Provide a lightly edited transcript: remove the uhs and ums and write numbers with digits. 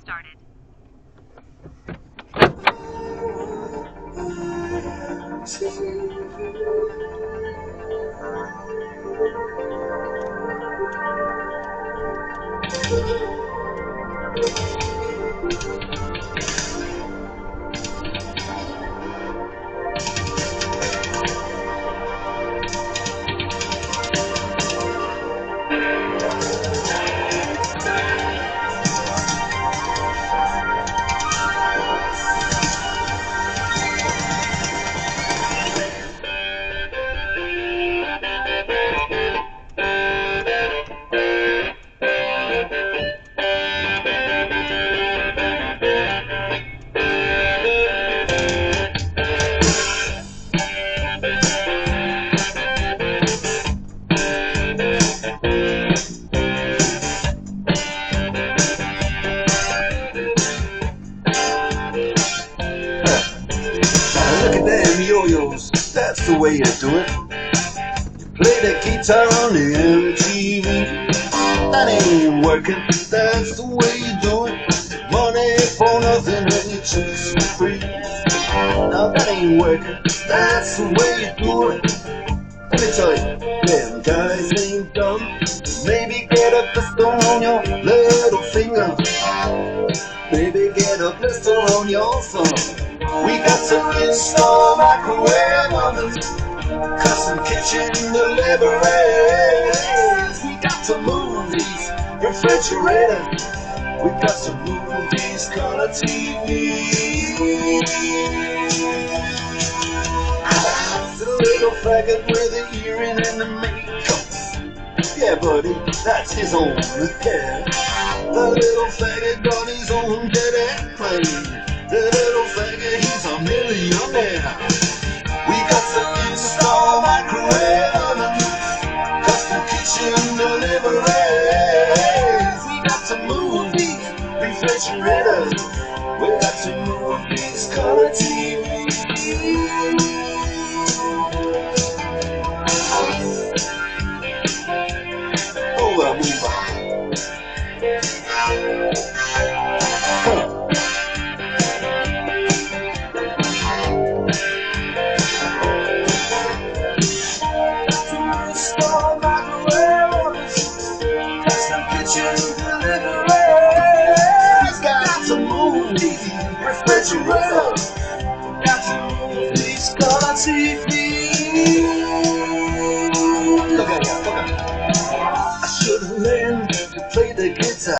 started. Look at them yo-yos, that's the way you do it. You play the guitar on the MTV. That ain't working, that's the way you do it. Money for nothing and you choose for free. Now that ain't working, that's the way you do it. Let me tell you, them guys ain't dumb. Maybe get a blister on your little finger. Maybe get a blister on your thumb. We got to install microwave ovens, custom kitchen deliveries. We got to move these refrigerators. We got to move these color TVs. The little faggot with the earring and the makeup. Yeah, buddy, that's his own repair. The little faggot got his own jet airplane. The little faggot, he's a millionaire. We got to install microwave ovens, custom kitchen deliveries. We got to move these refrigerators. We got to move these color TVs. Over, move on. Refrigerator, got to move these color TVs.